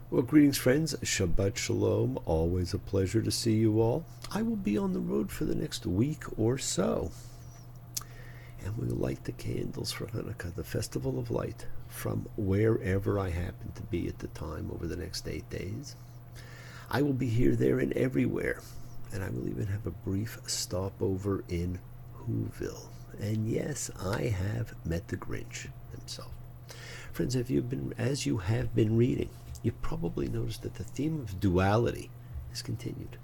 Well, greetings, friends. Shabbat Shalom. Always a pleasure to see you all. I will be on the road for the next week or so, and we'll light the candles for Chanukah, the Festival of Light, from wherever I happen to be at the time over the next 8 days. I will be here, there, and everywhere, and I will even have a brief stopover in Whoville. And yes, I have met the Grinch himself. Friends, as you have been reading, you've probably noticed that the theme of duality is continued.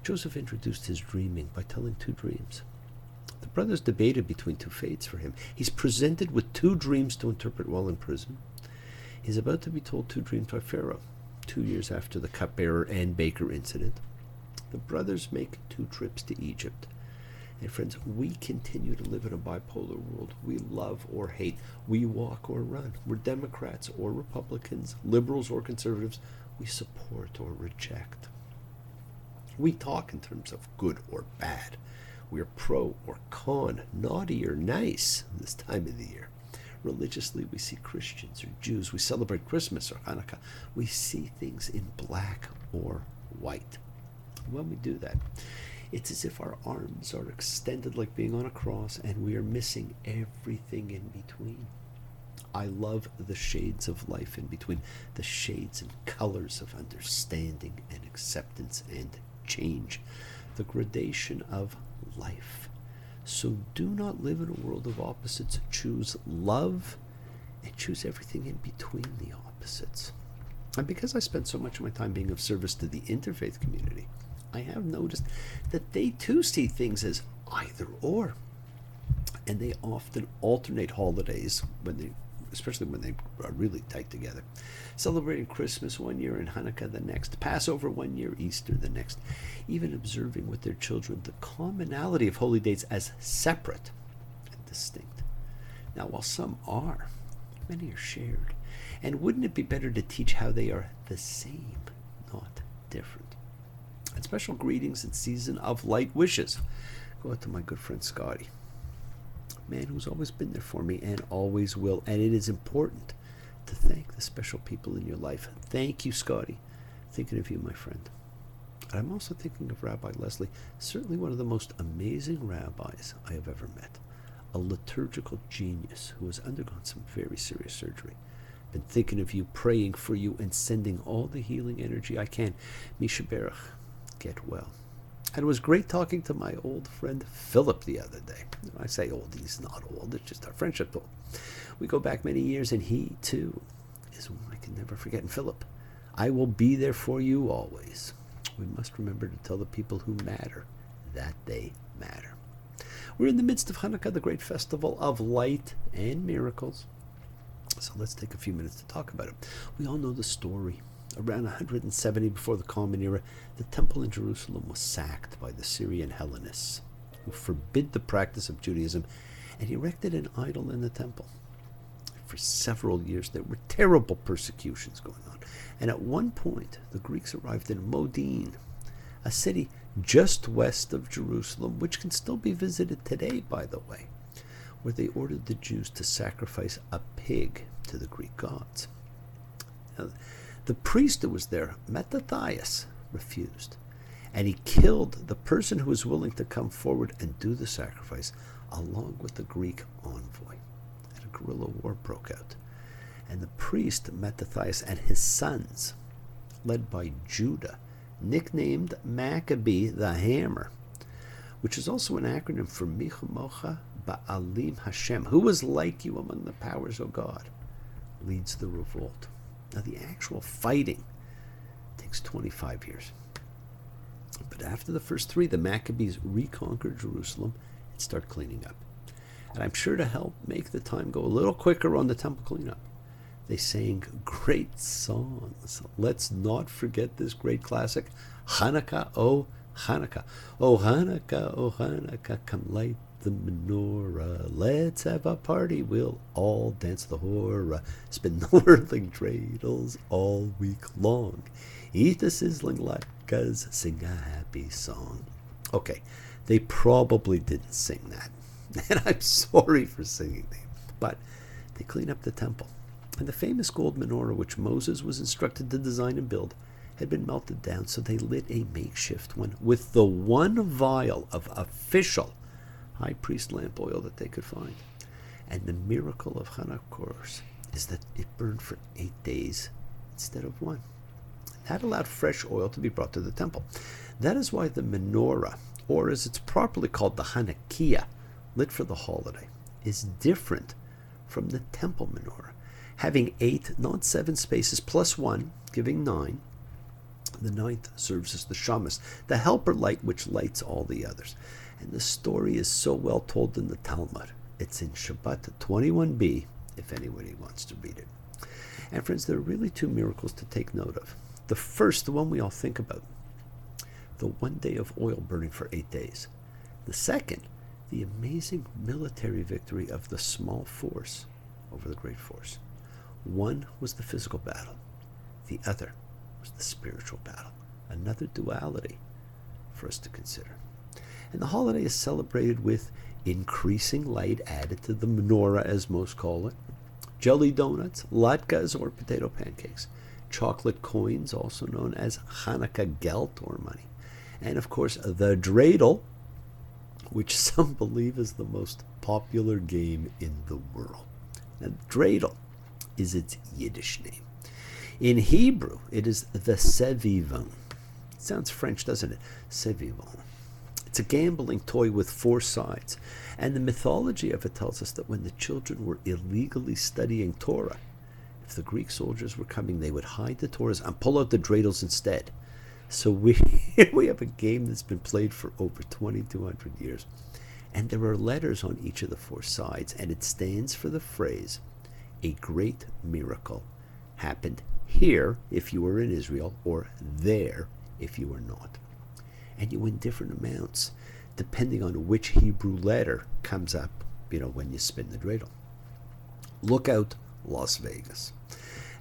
Joseph introduced his dreaming by telling two dreams. The brothers debated between two fates for him. He's presented with two dreams to interpret while in prison. He's about to be told two dreams by Pharaoh, 2 years after the cupbearer and baker incident. The brothers make two trips to Egypt. And friends, we continue to live in a bipolar world. We love or hate. We walk or run. We're Democrats or Republicans, liberals or conservatives. We support or reject. We talk in terms of good or bad. We're pro or con, naughty or nice this time of the year. Religiously, we see Christians or Jews. We celebrate Christmas or Hanukkah. We see things in black or white. When we do that, it's as if our arms are extended like being on a cross and we are missing everything in between. I love the shades of life in between, the shades and colors of understanding and acceptance and change, the gradation of life. So do not live in a world of opposites. Choose love and choose everything in between the opposites. And because I spend so much of my time being of service to the interfaith community, I have noticed that they too see things as either or. And they often alternate holidays, especially when they are really tight together. Celebrating Christmas one year and Hanukkah the next, Passover one year, Easter the next. Even observing with their children the commonality of holy dates as separate and distinct. Now, while some are, many are shared. And wouldn't it be better to teach how they are the same, not different? And special greetings and season of light wishes go out to my good friend Scotty, a man who's always been there for me and always will. And it is important to thank the special people in your life. Thank you, Scotty. Thinking of you, my friend. And I'm also thinking of Rabbi Leslie, certainly one of the most amazing rabbis I have ever met. A liturgical genius who has undergone some very serious surgery. Been thinking of you, praying for you, and sending all the healing energy I can. Misha Berach. Get well. And it was great talking to my old friend Philip the other day. I say old, he's not old, it's just our friendship old. We go back many years, and he too is one I can never forget. And Philip, I will be there for you always. We must remember to tell the people who matter that they matter. We're in the midst of Hanukkah, the great festival of light and miracles. So let's take a few minutes to talk about it. We all know the story. Around 170 before the Common Era, the temple in Jerusalem was sacked by the Syrian Hellenists, who forbid the practice of Judaism and erected an idol in the temple. For several years, there were terrible persecutions going on. And at one point, the Greeks arrived in Modin, a city just west of Jerusalem, which can still be visited today, by the way, where they ordered the Jews to sacrifice a pig to the Greek gods. Now, the priest who was there, Mattathias, refused, and he killed the person who was willing to come forward and do the sacrifice, along with the Greek envoy. And a guerrilla war broke out. And the priest, Mattathias, and his sons, led by Judah, nicknamed Maccabee the Hammer, which is also an acronym for Michamocha Ba'alim Hashem, who was like you among the powers of God, leads the revolt. Now, the actual fighting takes 25 years. But after the first three, the Maccabees reconquered Jerusalem and start cleaning up. And I'm sure to help make the time go a little quicker on the temple cleanup, they sang great songs. Let's not forget this great classic, Chanukah, oh Chanukah. Oh Chanukah, come light the menorah. Let's have a party, we'll all dance the hora. Spin the whirling dreidels all week long. Eat the sizzling latkes, sing a happy song. Okay, they probably didn't sing that. And I'm sorry for singing them. But they clean up the temple. And the famous gold menorah which Moses was instructed to design and build had been melted down, so they lit a makeshift one with the one vial of official high priest lamp oil that they could find. And the miracle of Hanukkah, of course, is that it burned for 8 days instead of one. That allowed fresh oil to be brought to the temple. That is why the menorah, or as it's properly called, the Hanukkah, lit for the holiday, is different from the temple menorah, having 8, not 7 spaces plus 1, giving 9. The 9th serves as the shamas, the helper light which lights all the others. And the story is so well told in the Talmud. It's in Shabbat 21b, if anybody wants to read it. And friends, there are really 2 miracles to take note of. The first, the one we all think about, the 1 day of oil burning for 8 days. The second, the amazing military victory of the small force over the great force. One was the physical battle. The other was the spiritual battle. Another duality for us to consider. And the holiday is celebrated with increasing light added to the menorah, as most call it, jelly donuts, latkes or potato pancakes, chocolate coins, also known as Chanukah gelt or money, and of course the dreidel, which some believe is the most popular game in the world. Now, dreidel is its Yiddish name. In Hebrew, it is the sevivon. It sounds French, doesn't it? Sevivon. It's a gambling toy with 4 sides. And the mythology of it tells us that when the children were illegally studying Torah, if the Greek soldiers were coming, they would hide the Torahs and pull out the dreidels instead. So we have a game that's been played for over 2,200 years. And there are letters on each of the 4 sides, and it stands for the phrase, a great miracle happened here if you were in Israel, or there if you were not. And you win different amounts depending on which Hebrew letter comes up, when you spin the dreidel. Look out, Las Vegas.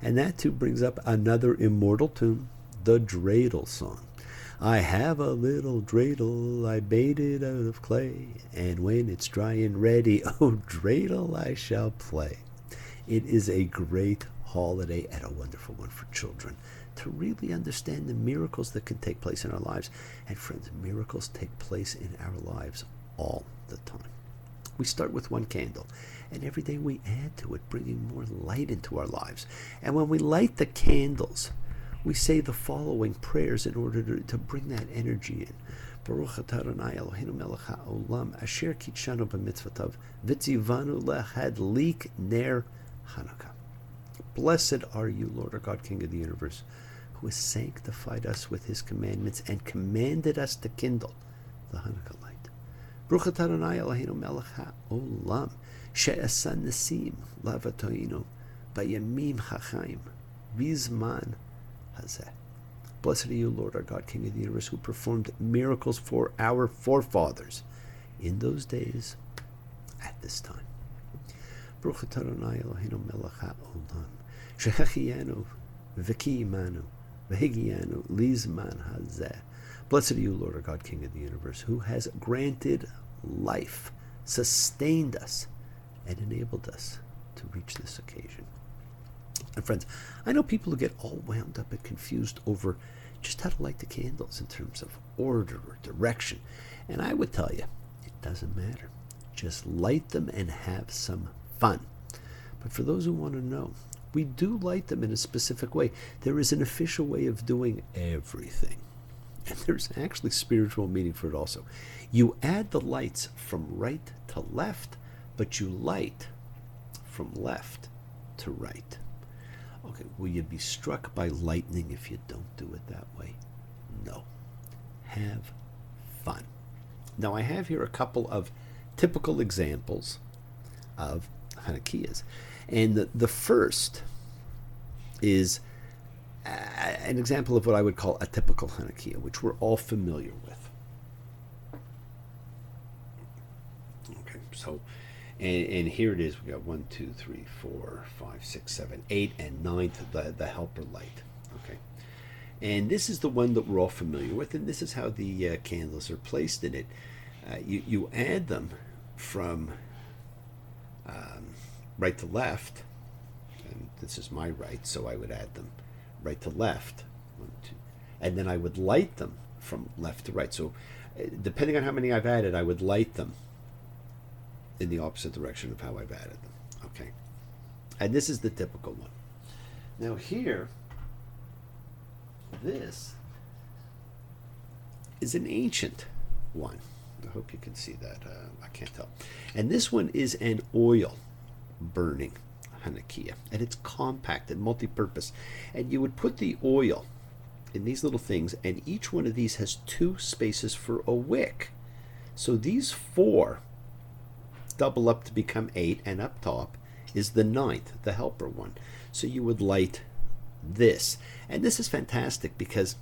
And that too brings up another immortal tune, the dreidel song. I have a little dreidel, I made it out of clay, and when it's dry and ready, oh dreidel I shall play. It is a great holiday and a wonderful one for children to really understand the miracles that can take place in our lives. And friends, miracles take place in our lives all the time. We start with 1 candle, and every day we add to it, bringing more light into our lives. And when we light the candles, we say the following prayers in order to bring that energy in. Baruch atah Adonai Eloheinu melech haolam asher kitshanu b'mitzvotav v'tzivanu lehadlik ner Chanukah. Blessed are you, Lord our God, King of the universe, who has sanctified us with his commandments and commanded us to kindle the Hanukkah light. Baruch atah Adonai Eloheinu melech haolam she'asa nesim lavatoinu b'yamim hachaim bizman hazeh. Blessed are you, Lord our God, King of the universe, who performed miracles for our forefathers in those days at this time. Baruch atah Adonai Eloheinu melech haolam she'achiyanu v'kiyimanu v'higiyanu lizman hazeh. Blessed are you, Lord our God, King of the universe, who has granted life, sustained us, and enabled us to reach this occasion. And friends, I know people who get all wound up and confused over just how to light the candles in terms of order or direction. And I would tell you, it doesn't matter. Just light them and have some fun. But for those who want to know, we do light them in a specific way. There is an official way of doing everything. And there's actually spiritual meaning for it also. You add the lights from right to left, but you light from left to right. Okay, will you be struck by lightning if you don't do it that way? No. Have fun. Now, I have here a couple of typical examples of Hanukkahs. And the first is an example of what I would call a typical Hanukkah, which we're all familiar with. Okay, so, and here it is. We got 1, 2, 3, 4, 5, 6, 7, 8, and 9th, the helper light. Okay, and this is the one that we're all familiar with, and this is how the candles are placed in it. You add them from right to left, and This is my right, so I would add them right to left. 1, 2. And then I would light them from left to right. So depending on how many I've added, I would light them in the opposite direction of how I've added them. Okay. And this is the typical one. Now here, this is an ancient one. I hope you can see that. I can't tell. And this one is an oil burning Chanukah, and it's compact and multi-purpose. And you would put the oil in these little things, and each one of these has 2 spaces for a wick. So these 4 double up to become 8, and up top is the 9th, the helper one. So you would light this. And this is fantastic because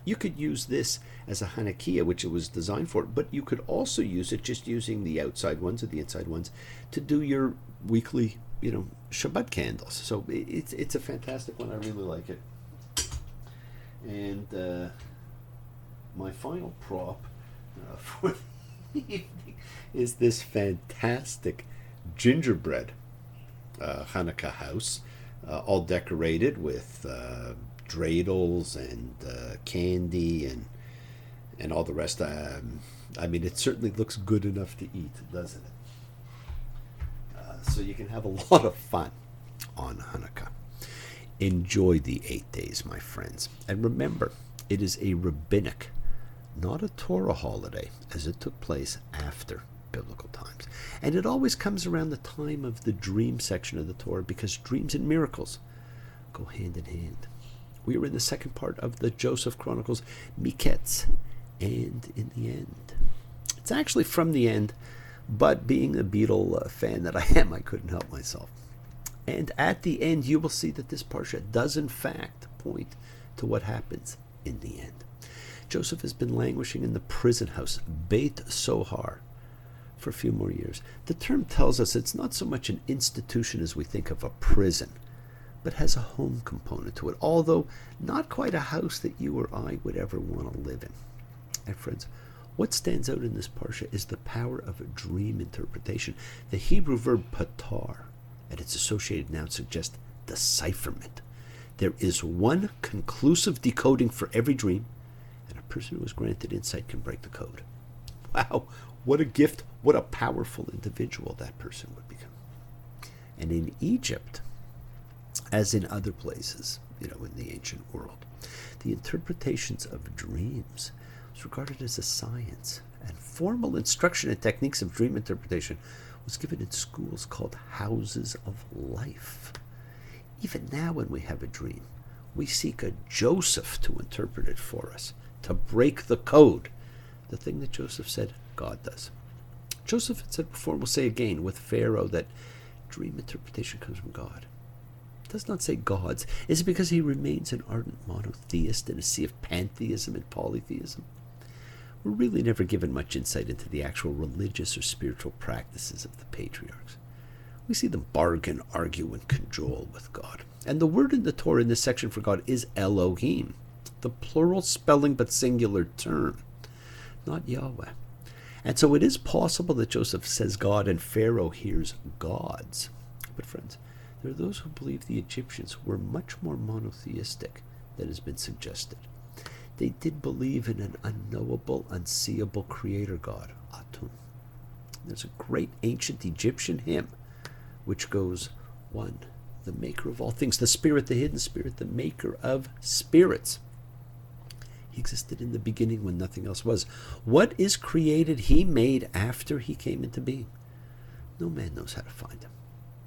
you could use this as a Chanukah, which it was designed for, but you could also use it just using the outside ones or the inside ones to do your weekly, Shabbat candles. So it's a fantastic one. I really like it. And my final prop for the evening is this fantastic gingerbread Chanukah house, all decorated with dreidels and candy and all the rest. I mean, it certainly looks good enough to eat, doesn't it? So you can have a lot of fun on Chanukah. Enjoy the 8 days, my friends. And remember, it is a rabbinic, not a Torah holiday, as it took place after biblical times. And it always comes around the time of the dream section of the Torah, because dreams and miracles go hand in hand. We are in the second part of the Joseph Chronicles, Miketz, and in the end. It's actually from the end, but being a Beatle fan that I am, I couldn't help myself. And at the end, you will see that this parsha does in fact point to what happens in the end. Joseph has been languishing in the prison house, Beit Sohar, for a few more years. The term tells us it's not so much an institution as we think of a prison, but has a home component to it, although not quite a house that you or I would ever want to live in. And friends, what stands out in this parsha is the power of a dream interpretation. The Hebrew verb patar and its associated noun suggest decipherment. There is one conclusive decoding for every dream, and a person who is granted insight can break the code. Wow, what a gift, what a powerful individual that person would become. And in Egypt, as in other places, in the ancient world, the interpretations of dreams was regarded as a science, and formal instruction and techniques of dream interpretation was given in schools called houses of life. Even now when we have a dream, we seek a Joseph to interpret it for us, to break the code. The thing that Joseph said, God does. Joseph had said before, and will say again with Pharaoh, that dream interpretation comes from God. It does not say God's. Is it because he remains an ardent monotheist in a sea of pantheism and polytheism? We're really never given much insight into the actual religious or spiritual practices of the patriarchs. We see them bargain, argue, and cajole with God. And the word in the Torah in this section for God is Elohim, the plural spelling but singular term, not Yahweh. And so it is possible that Joseph says God and Pharaoh hears gods. But friends, there are those who believe the Egyptians were much more monotheistic than has been suggested. They did believe in an unknowable, unseeable creator God, Atum. There's a great ancient Egyptian hymn which goes, one, the maker of all things, the spirit, the hidden spirit, the maker of spirits. He existed in the beginning when nothing else was. What is created he made after he came into being. No man knows how to find him.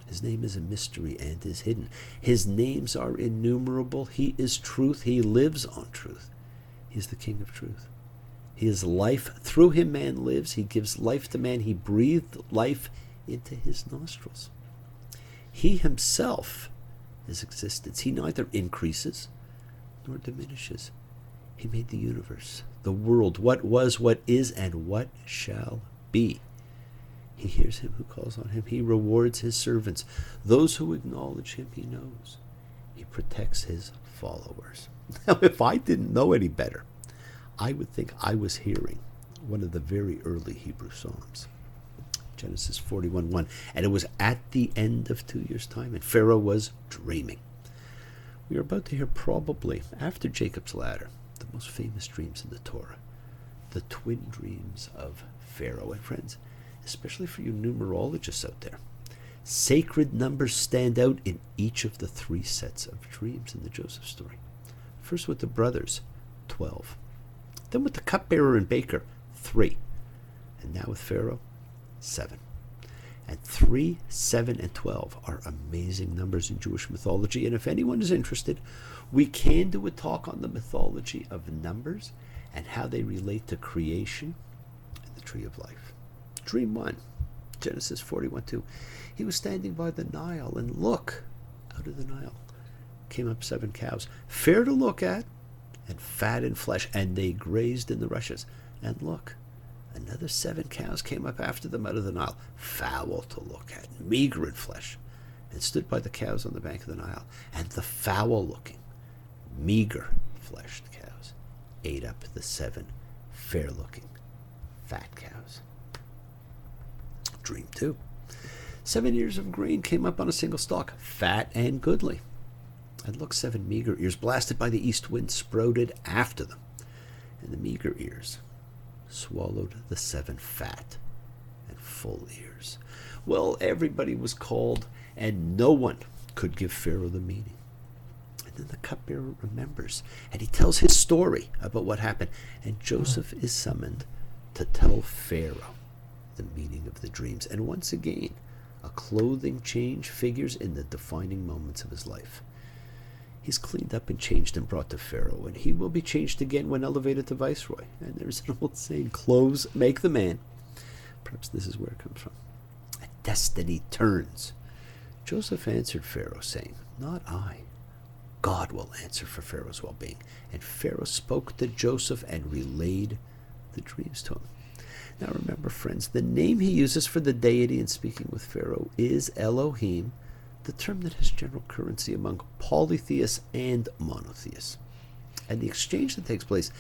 His name is a mystery and is hidden. His names are innumerable. He is truth. He lives on truth. He is the King of truth. He is life. Through him man lives. He gives life to man. He breathed life into his nostrils. He himself is existence. He neither increases nor diminishes. He made the universe, the world, what was, what is, and what shall be. He hears him who calls on him. He rewards his servants. Those who acknowledge him, he knows. He protects his followers. Now, if I didn't know any better, I would think I was hearing one of the very early Hebrew Psalms. Genesis 41:1. And it was at the end of 2 years' time, and Pharaoh was dreaming. We are about to hear, probably after Jacob's ladder, the most famous dreams in the Torah, the twin dreams of Pharaoh. And friends, especially for you numerologists out there, sacred numbers stand out in each of the 3 sets of dreams in the Joseph story. First with the brothers, 12. Then with the cupbearer and baker, 3. And now with Pharaoh, 7. And 3, 7, and 12 are amazing numbers in Jewish mythology. And if anyone is interested, we can do a talk on the mythology of numbers and how they relate to creation and the tree of life. Dream 1, Genesis 41:2. He was standing by the Nile, and look, out of the Nile came up 7 cows, fair to look at and fat in flesh, and they grazed in the rushes. And look, another 7 cows came up after them out of the Nile, foul to look at, meager in flesh, and stood by the cows on the bank of the Nile. And the foul-looking, meager-fleshed cows ate up the 7 fair-looking, fat cows. Dream 2. 7 ears of grain came up on a single stalk, fat and goodly. And look, 7 meager ears, blasted by the east wind, sprouted after them. And the meager ears swallowed the 7 fat and full ears. Well, everybody was called, and no one could give Pharaoh the meaning. And then the cupbearer remembers, and he tells his story about what happened. And Joseph is summoned to tell Pharaoh the meaning of the dreams. And once again, a clothing change figures in the defining moments of his life. He's cleaned up and changed and brought to Pharaoh, and he will be changed again when elevated to viceroy. And there's an old saying, clothes make the man. Perhaps this is where it comes from. A destiny turns. Joseph answered Pharaoh, saying, not I. God will answer for Pharaoh's well-being. And Pharaoh spoke to Joseph and relayed the dreams to him. Now remember, friends, the name he uses for the deity in speaking with Pharaoh is Elohim, the term that has general currency among polytheists and monotheists. And the exchange that takes place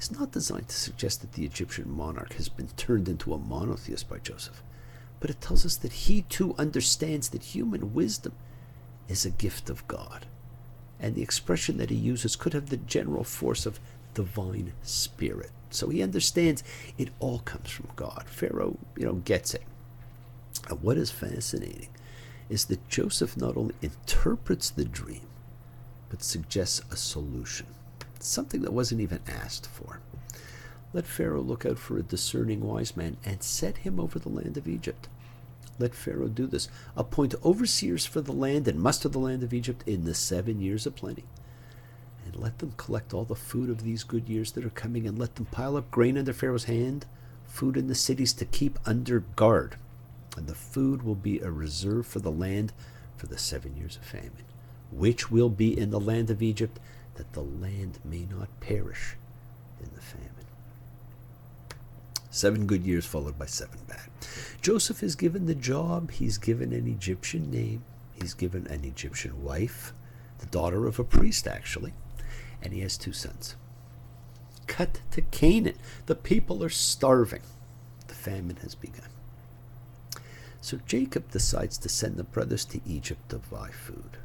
is not designed to suggest that the Egyptian monarch has been turned into a monotheist by Joseph, but it tells us that he too understands that human wisdom is a gift of God. And the expression that he uses could have the general force of divine spirit. So he understands it all comes from God. Pharaoh, gets it. And what is fascinating is that Joseph not only interprets the dream, but suggests a solution, something that wasn't even asked for. Let Pharaoh look out for a discerning wise man and set him over the land of Egypt. Let Pharaoh do this. Appoint overseers for the land and muster the land of Egypt in the 7 years of plenty. And let them collect all the food of these good years that are coming, and let them pile up grain under Pharaoh's hand, food in the cities to keep under guard. And the food will be a reserve for the land for the 7 years of famine, which will be in the land of Egypt, that the land may not perish in the famine. 7 good years followed by 7 bad. Joseph is given the job. He's given an Egyptian name. He's given an Egyptian wife, the daughter of a priest, actually. And he has 2 sons. Cut to Canaan. The people are starving. The famine has begun. So Jacob decides to send the brothers to Egypt to buy food.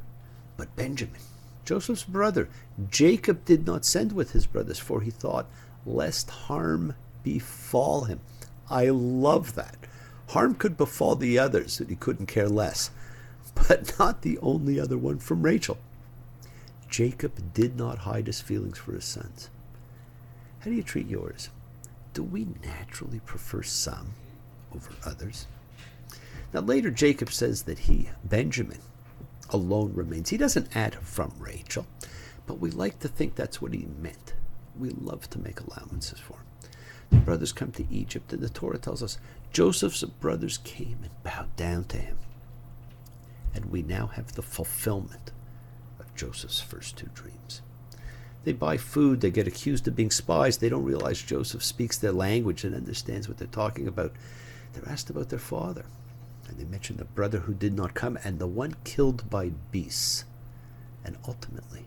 But Benjamin, Joseph's brother, Jacob did not send with his brothers, for he thought, lest harm befall him. I love that. Harm could befall the others, and he couldn't care less. But not the only other one from Rachel. Jacob did not hide his feelings for his sons. How do you treat yours? Do we naturally prefer some over others? Now later Jacob says that he, Benjamin, alone remains. He doesn't add from Rachel, but we like to think that's what he meant. We love to make allowances for him. The brothers come to Egypt, and the Torah tells us Joseph's brothers came and bowed down to him. And we now have the fulfillment of Joseph's first 2 dreams. They buy food, they get accused of being spies, they don't realize Joseph speaks their language and understands what they're talking about. They're asked about their father. And they mention the brother who did not come and the one killed by beasts. And ultimately,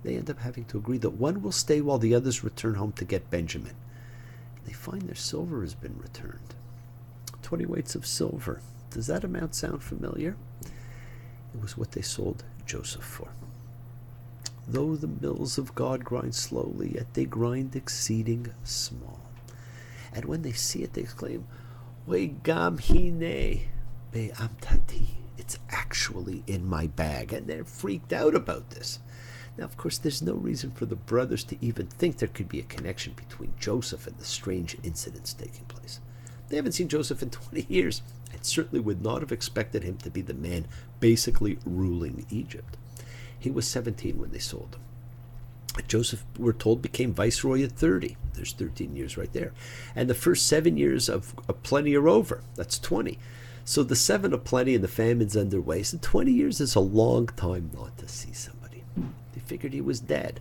they end up having to agree that one will stay while the others return home to get Benjamin. And they find their silver has been returned. 20 weights of silver. Does that amount sound familiar? It was what they sold Joseph for. Though the mills of God grind slowly, yet they grind exceeding small. And when they see it, they exclaim, We gam hine be'am tati. It's actually in my bag. And they're freaked out about this. Now, of course, there's no reason for the brothers to even think there could be a connection between Joseph and the strange incidents taking place. They haven't seen Joseph in 20 years and certainly would not have expected him to be the man basically ruling Egypt. He was 17 when they sold him. Joseph, we're told, became viceroy at 30. There's 13 years right there. And the first 7 years of plenty are over. That's 20. So the 7 of plenty and the famine's underway. So 20 years is a long time not to see somebody. They figured he was dead.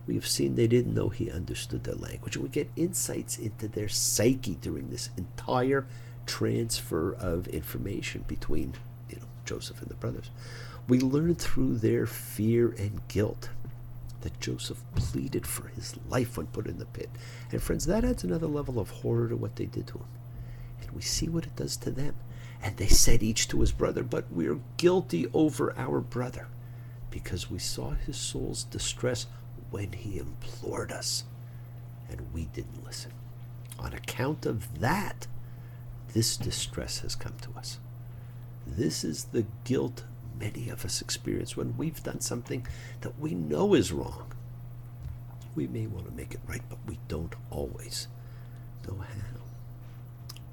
We have seen they didn't know he understood their language. And we get insights into their psyche during this entire transfer of information between Joseph and the brothers. We learn through their fear and guilt that Joseph pleaded for his life when put in the pit. And friends, that adds another level of horror to what they did to him. And we see what it does to them. And they said each to his brother, But we're guilty over our brother, because we saw his soul's distress when he implored us, and we didn't listen. On account of that, this distress has come to us. This is the guilt many of us experience when we've done something that we know is wrong. We may want to make it right, but we don't always know how.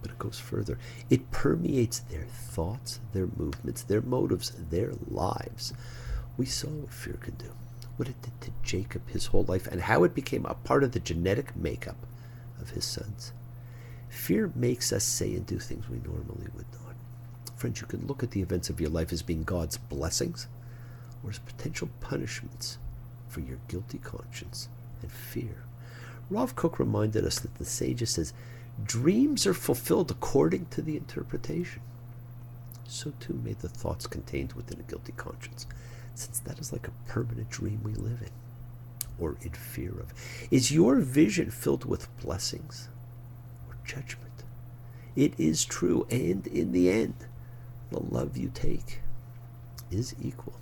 But it goes further. It permeates their thoughts, their movements, their motives, their lives. We saw what fear could do, what it did to Jacob his whole life, and how it became a part of the genetic makeup of his sons. Fear makes us say and do things we normally would not. Friends, you can look at the events of your life as being God's blessings or as potential punishments for your guilty conscience and fear. Rav Kook reminded us that the sages says, dreams are fulfilled according to the interpretation. So too may the thoughts contained within a guilty conscience, since that is like a permanent dream we live in, or in fear of. Is your vision filled with blessings or judgment? It is true, and in the end, the love you take is equal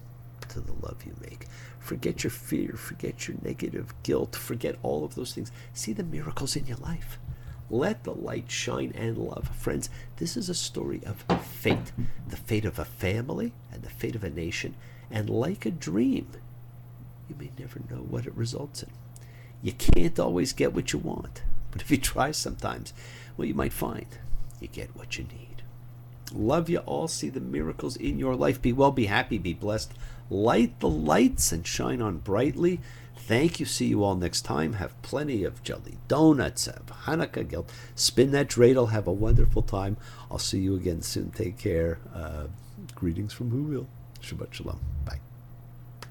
to the love you make. Forget your fear, forget your negative guilt, forget all of those things. See the miracles in your life. Let the light shine and love. Friends, this is a story of fate, the fate of a family and the fate of a nation. And like a dream, you may never know what it results in. You can't always get what you want, but if you try sometimes, well, you might find you get what you need. Love you all. See the miracles in your life. Be well, be happy, be blessed. Light the lights and shine on brightly. Thank you. See you all next time. Have plenty of jelly donuts, have Chanukah guilt. Spin that dreidel. Have a wonderful time. I'll see you again soon. Take care. Greetings from Whoville. Shabbat Shalom. Bye.